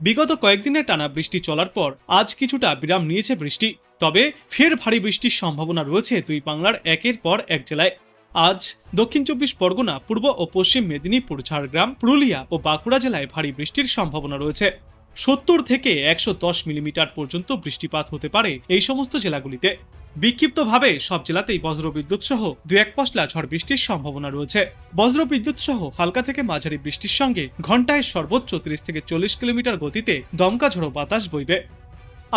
বিগত কয়েকদিনের টানা বৃষ্টি চলার পর আজ কিছুটা বিরাম নিয়েছে বৃষ্টি। তবে ফের ভারী বৃষ্টির সম্ভাবনা রয়েছে দুই বাংলার একের পর এক জেলায়। আজ দক্ষিণ চব্বিশ পরগনা, পূর্ব ও পশ্চিম মেদিনীপুর, ঝাড়গ্রাম, পুরুলিয়া ও বাঁকুড়া জেলায় ভারী বৃষ্টির সম্ভাবনা রয়েছে। 70 থেকে 110 মিলিমিটার পর্যন্ত বৃষ্টিপাত হতে পারে এই সমস্ত জেলাগুলিতে। বিক্ষিপ্তভাবে সব জেলাতেই বজ্রবিদ্যুৎ সহ দু এক পশলা ঝড় বৃষ্টির সম্ভাবনা রয়েছে। বজ্রবিদ্যুৎ সহ হালকা থেকে মাঝারি বৃষ্টির সঙ্গে ঘন্টায় সর্বোচ্চ 30 থেকে 40 কিলোমিটার গতিতে দমকা ঝোড়ো বাতাস বইবে।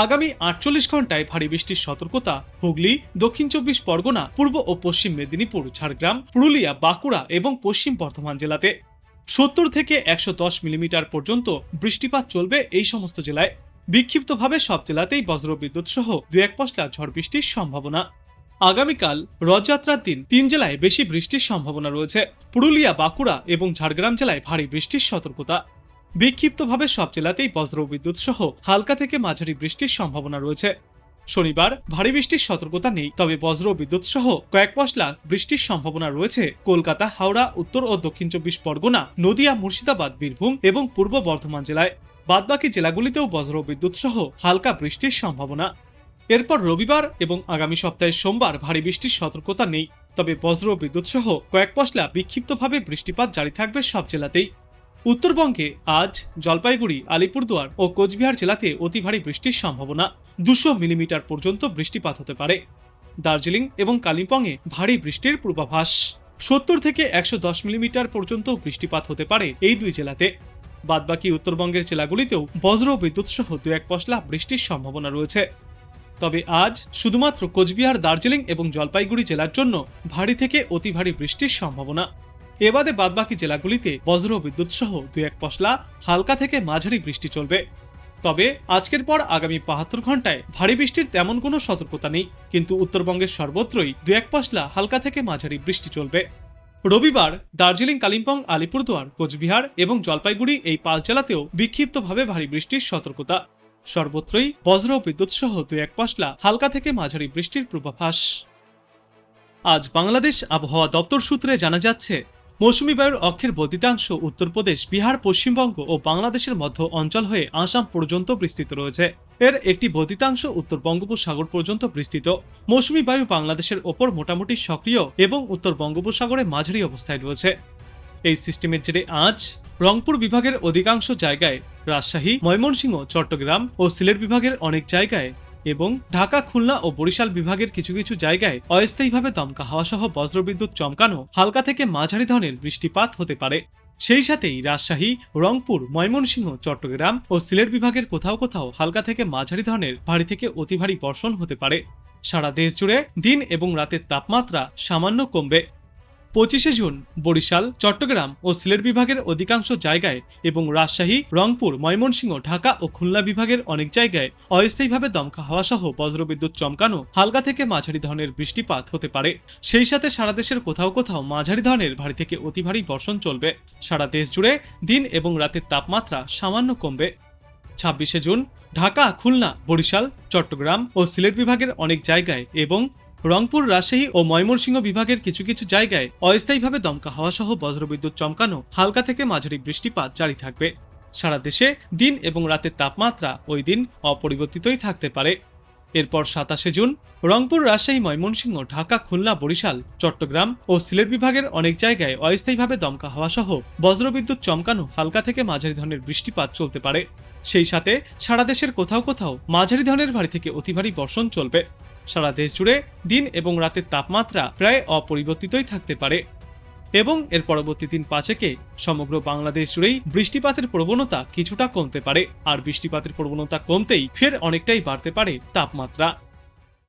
আগামী 48 ঘন্টায় ভারী বৃষ্টির সতর্কতা হুগলি, দক্ষিণ চব্বিশ পরগনা, পূর্ব ও পশ্চিম মেদিনীপুর, ঝাড়গ্রাম, পুরুলিয়া, বাঁকুড়া এবং পশ্চিম বর্ধমান জেলাতে। 70 থেকে 110 মিলিমিটার পর্যন্ত বৃষ্টিপাত চলবে এই সমস্ত জেলায়। বিক্ষিপ্তভাবে সব জেলাতেই বজ্রবিদ্যুৎ সহ দু এক পশলা ঝড় বৃষ্টির সম্ভাবনা। আগামীকাল রথযাত্রার দিন 3 জেলায় বেশি বৃষ্টির সম্ভাবনা রয়েছে। পুরুলিয়া, বাঁকুড়া এবং ঝাড়গ্রাম জেলায় ভারী বৃষ্টির সতর্কতা। বিক্ষিপ্তভাবে সব জেলাতেই বজ্রবিদ্যুৎ সহ হালকা থেকে মাঝারি বৃষ্টির সম্ভাবনা রয়েছে। শনিবার ভারী বৃষ্টির সতর্কতা নেই, তবে বজ্রবিদ্যুৎ সহ কয়েক পশলা বৃষ্টির সম্ভাবনা রয়েছে কলকাতা, হাওড়া, উত্তর ও দক্ষিণ চব্বিশ পরগনা, নদিয়া, মুর্শিদাবাদ, বীরভূম এবং পূর্ব বর্ধমান জেলায়। বাদবাকি জেলাগুলিতেও বজ্রবিদ্যুৎ সহ হালকা বৃষ্টির সম্ভাবনা। এরপর রবিবার এবং আগামী সপ্তাহের সোমবার ভারী বৃষ্টির সতর্কতা নেই, তবে বজ্রবিদ্যুৎ সহ কয়েক পশলা বিক্ষিপ্তভাবে বৃষ্টিপাত জারি থাকবে সব জেলাতেই। উত্তরবঙ্গে আজ জলপাইগুড়ি, আলিপুরদুয়ার ও কোচবিহার জেলাতে অতি ভারী বৃষ্টির সম্ভাবনা। 200 মিলিমিটার পর্যন্ত বৃষ্টিপাত হতে পারে। দার্জিলিং এবং কালিম্পংয়ে ভারী বৃষ্টির পূর্বাভাস। 70 থেকে 110 মিলিমিটার পর্যন্ত বৃষ্টিপাত হতে পারে এই দুই জেলাতে। বাদবাকি উত্তরবঙ্গের জেলাগুলিতেও বজ্র বিদ্যুৎ সহ দু এক পশলা বৃষ্টির সম্ভাবনা রয়েছে। তবে আজ শুধুমাত্র কোচবিহার, দার্জিলিং এবং জলপাইগুড়ি জেলার জন্য ভারী থেকে অতি ভারী বৃষ্টির সম্ভাবনা। এবারে বাদবাকি জেলাগুলিতে বজ্র বিদ্যুৎ সহ দু এক পশলা হালকা থেকে মাঝারি বৃষ্টি চলবে। তবে আজকের পর আগামী 72 ঘন্টায় ভারী বৃষ্টির তেমন কোনো সতর্কতা নেই, কিন্তু উত্তরবঙ্গের সর্বত্রই দু এক পশলা হালকা থেকে মাঝারি বৃষ্টি চলবে। রবিবার দার্জিলিং, কালিম্পং, আলিপুরদুয়ার, কোচবিহার এবং জলপাইগুড়ি এই 5 জেলাতেও বিক্ষিপ্তভাবে ভারী বৃষ্টির সতর্কতা। সর্বত্রই বজ্র বিদ্যুৎ সহ দু এক পশলা হালকা থেকে মাঝারি বৃষ্টির পূর্বাভাস। আজ বাংলাদেশ আবহাওয়া দপ্তর সূত্রে জানা যাচ্ছে, মৌসুমী বায়ুর অক্ষের বর্ধিতাংশ উত্তরপ্রদেশ, বিহার, পশ্চিমবঙ্গ ও বাংলাদেশের মধ্য অঞ্চল হয়ে আসাম পর্যন্ত বিস্তৃত রয়েছে। এর একটি বর্ধিতাংশ উত্তর বঙ্গোপসাগর পর্যন্ত বিস্তৃত। মৌসুমী বায়ু বাংলাদেশের ওপর মোটামুটি সক্রিয় এবং উত্তর বঙ্গোপসাগরে মাঝারি অবস্থায় রয়েছে। এই সিস্টেমের জেরে আজ রংপুর বিভাগের অধিকাংশ জায়গায়, রাজশাহী, ময়মনসিংহ, চট্টগ্রাম ও সিলেট বিভাগের অনেক জায়গায় এবং ঢাকা, খুলনা ও বরিশাল বিভাগের কিছু কিছু জায়গায় অস্থায়ীভাবে দমকা হাওয়া সহ বজ্রবিদ্যুৎ চমকানো হালকা থেকে মাঝারি ধরনের বৃষ্টিপাত হতে পারে। সেই সাথেই রাজশাহী, রংপুর, ময়মনসিংহ, চট্টগ্রাম ও সিলেট বিভাগের কোথাও কোথাও হালকা থেকে মাঝারি ধরনের ভারী থেকে অতি ভারী বর্ষণ হতে পারে। সারা দেশ জুড়ে দিন এবং রাতের তাপমাত্রা সামান্য কমবে। 25 জুন বরিশাল, চট্টগ্রাম ও সিলেট বিভাগের অধিকাংশ জায়গায় এবং রাজশাহী, রংপুর, ময়মনসিংহ, ঢাকা ও খুলনা বিভাগের অনেক জায়গায় অস্থায়ীভাবে দমকা হাওয়া সহ বজ্রবিদ্যুৎ চমকানো হালকা থেকে মাঝারি ধরনের বৃষ্টিপাত হতে পারে। সেই সাথে সারা দেশের কোথাও কোথাও মাঝারি ধরনের ভারী থেকে অতি ভারী বর্ষণ চলবে। সারা দেশ জুড়ে দিন এবং রাতের তাপমাত্রা সামান্য কমবে। 26 জুন ঢাকা, খুলনা, বরিশাল, চট্টগ্রাম ও সিলেট বিভাগের অনেক জায়গায় এবং রংপুর, রাজশাহী ও ময়মনসিংহ বিভাগের কিছু কিছু জায়গায় অস্থায়ীভাবে দমকা হাওয়া সহ বজ্রবিদ্যুৎ চমকানো হালকা থেকে মাঝারি বৃষ্টিপাত জারি থাকবে। সারা দেশে দিন এবং রাতের তাপমাত্রা ওই দিন অপরিবর্তিতই থাকতে পারে। এরপর 27 জুন রংপুর, রাজশাহী, ময়মনসিংহ, ঢাকা, খুলনা, বরিশাল, চট্টগ্রাম ও সিলেট বিভাগের অনেক জায়গায় অস্থায়ীভাবে দমকা হাওয়া সহ বজ্রবিদ্যুৎ চমকানো হালকা থেকে মাঝারি ধরনের বৃষ্টিপাত চলতে পারে। সেই সাথে সারা দেশের কোথাও কোথাও মাঝারি ধরনের ভারী থেকে অতি ভারী বর্ষণ চলবে। সারা দেশ জুড়ে দিন এবং রাতের তাপমাত্রা প্রায় অপরিবর্তিতই থাকতে পারে এবং এর পরবর্তী দিন 5 সমগ্র বাংলাদেশ জুড়েই বৃষ্টিপাতের প্রবণতা কিছুটা কমতে পারে। আর বৃষ্টিপাতের প্রবণতা কমতেই ফের অনেকটাই বাড়তে পারে তাপমাত্রা।